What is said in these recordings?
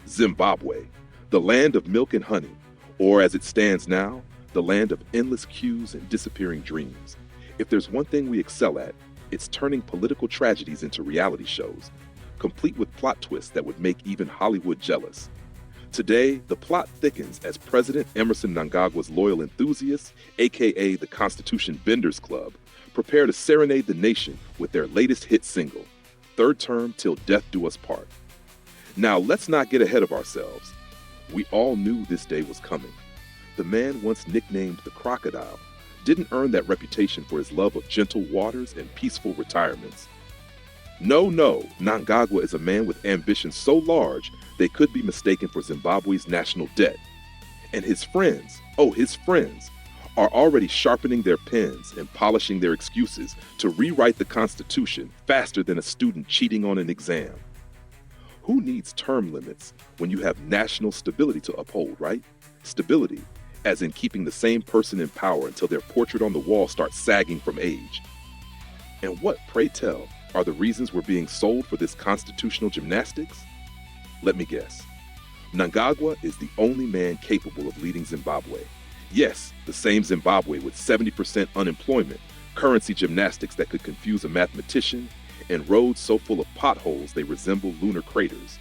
Zimbabwe, the land of milk and honey, or as it stands now, the land of endless queues and disappearing dreams. If there's one thing we excel at, it's turning political tragedies into reality shows, complete with plot twists that would make even Hollywood jealous. Today, the plot thickens as President Emerson Mnangagwa's loyal enthusiasts, aka the Constitution Benders Club, prepare to serenade the nation with their latest hit single, Third Term Till Death Do Us Part. Now, let's not get ahead of ourselves. We all knew this day was coming. The man once nicknamed the Crocodile didn't earn that reputation for his love of gentle waters and peaceful retirements. No, Mnangagwa is a man with ambitions so large they could be mistaken for Zimbabwe's national debt. And his friends, are already sharpening their pens and polishing their excuses to rewrite the Constitution faster than a student cheating on an exam. Who needs term limits when you have national stability to uphold, right? Stability, as in keeping the same person in power until their portrait on the wall starts sagging from age. And what, pray tell, are the reasons we're being sold for this constitutional gymnastics? Let me guess. Mnangagwa is the only man capable of leading Zimbabwe. Yes, the same Zimbabwe with 70% unemployment, currency gymnastics that could confuse a mathematician, and roads so full of potholes they resemble lunar craters.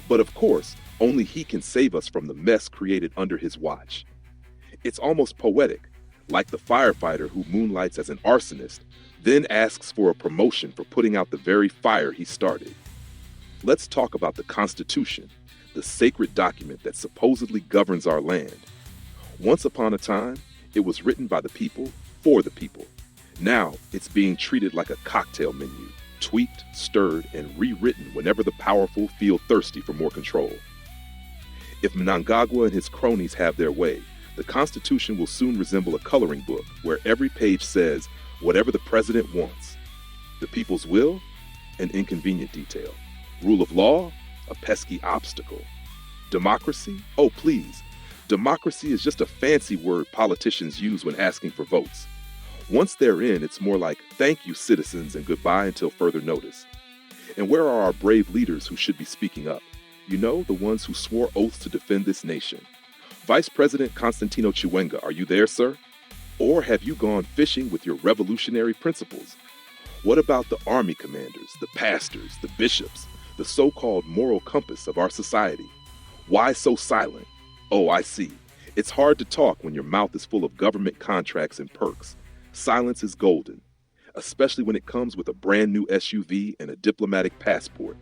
But of course, only he can save us from the mess created under his watch. It's almost poetic, like the firefighter who moonlights as an arsonist, then asks for a promotion for putting out the very fire he started. Let's talk about the Constitution, the sacred document that supposedly governs our land. Once upon a time, it was written by the people, for the people. Now, it's being treated like a cocktail menu, tweaked, stirred, and rewritten whenever the powerful feel thirsty for more control. If Mnangagwa and his cronies have their way, the Constitution will soon resemble a coloring book where every page says whatever the president wants. The people's will, an inconvenient detail. Rule of law, a pesky obstacle. Democracy? Oh, please. Democracy is just a fancy word politicians use when asking for votes. Once they're in, it's more like, thank you, citizens, and goodbye until further notice. And where are our brave leaders who should be speaking up? You know, the ones who swore oaths to defend this nation. Vice President Constantino Chiwenga, are you there, sir? Or have you gone fishing with your revolutionary principles? What about the army commanders, the pastors, the bishops, the so-called moral compass of our society? Why so silent? Oh, I see. It's hard to talk when your mouth is full of government contracts and perks. Silence is golden, especially when it comes with a brand new SUV and a diplomatic passport.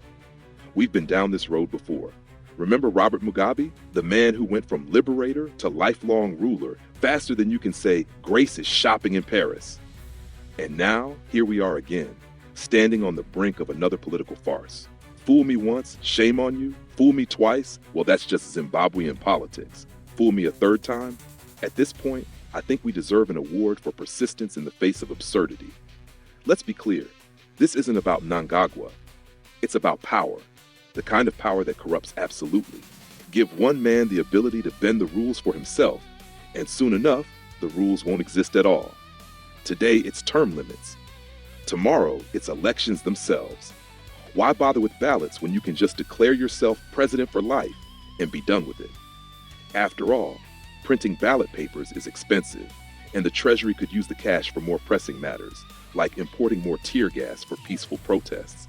We've been down this road before. Remember Robert Mugabe, the man who went from liberator to lifelong ruler faster than you can say, Grace is shopping in Paris. And now, here we are again, standing on the brink of another political farce. Fool me once, shame on you. Fool me twice, well, that's just Zimbabwean politics. Fool me a third time? At this point, I think we deserve an award for persistence in the face of absurdity. Let's be clear, this isn't about Mnangagwa. It's about power, the kind of power that corrupts absolutely. Give one man the ability to bend the rules for himself, and soon enough, the rules won't exist at all. Today, it's term limits. Tomorrow, it's elections themselves. Why bother with ballots when you can just declare yourself president for life and be done with it? After all, printing ballot papers is expensive, and the Treasury could use the cash for more pressing matters, like importing more tear gas for peaceful protests.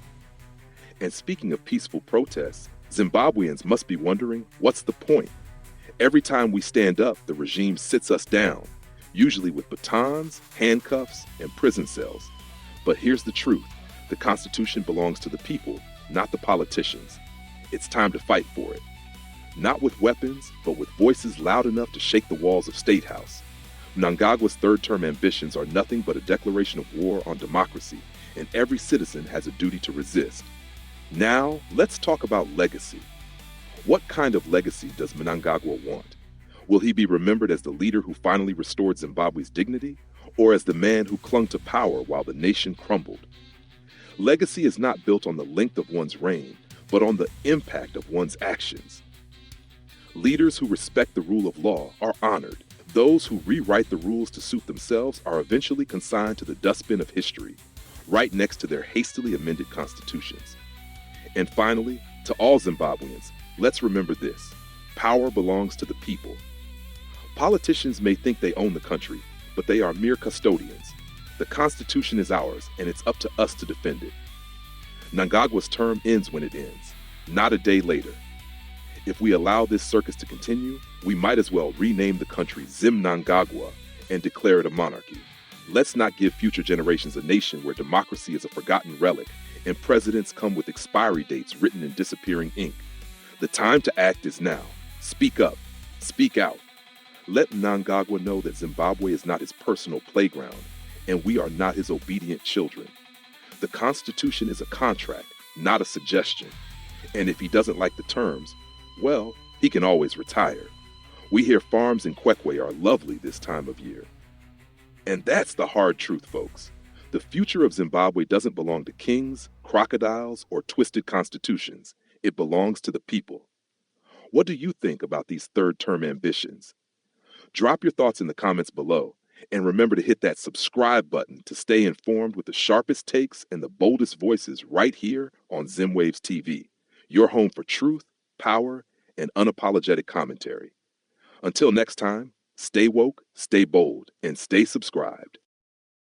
And speaking of peaceful protests, Zimbabweans must be wondering, what's the point? Every time we stand up, the regime sits us down, usually with batons, handcuffs, and prison cells. But here's the truth. The Constitution belongs to the people, not the politicians. It's time to fight for it. Not with weapons, but with voices loud enough to shake the walls of State House. Mnangagwa's third-term ambitions are nothing but a declaration of war on democracy, and every citizen has a duty to resist. Now, let's talk about legacy. What kind of legacy does Mnangagwa want? Will he be remembered as the leader who finally restored Zimbabwe's dignity, or as the man who clung to power while the nation crumbled? Legacy is not built on the length of one's reign, but on the impact of one's actions. Leaders who respect the rule of law are honored. Those who rewrite the rules to suit themselves are eventually consigned to the dustbin of history. right next to their hastily amended constitutions. And finally, to all Zimbabweans, let's remember this: power belongs to the people. Politicians may think they own the country, but they are mere custodians. The Constitution is ours, and it's up to us to defend it. Mnangagwa's term ends when it ends, not a day later. If we allow this circus to continue, we might as well rename the country Mnangagwa and declare it a monarchy. Let's not give future generations a nation where democracy is a forgotten relic and presidents come with expiry dates written in disappearing ink. The time to act is now. Speak up. Speak out. Let Mnangagwa know that Zimbabwe is not his personal playground, and we are not his obedient children. The Constitution is a contract, not a suggestion. And if he doesn't like the terms, well, he can always retire. We hear farms in Kwekwe are lovely this time of year. And that's the hard truth, folks. The future of Zimbabwe doesn't belong to kings, crocodiles, or twisted constitutions. It belongs to the people. What do you think about these third-term ambitions? Drop your thoughts in the comments below, and remember to hit that subscribe button to stay informed with the sharpest takes and the boldest voices right here on Zimwaves TV, your home for truth, power, and unapologetic commentary. Until next time, stay woke, stay bold, and stay subscribed.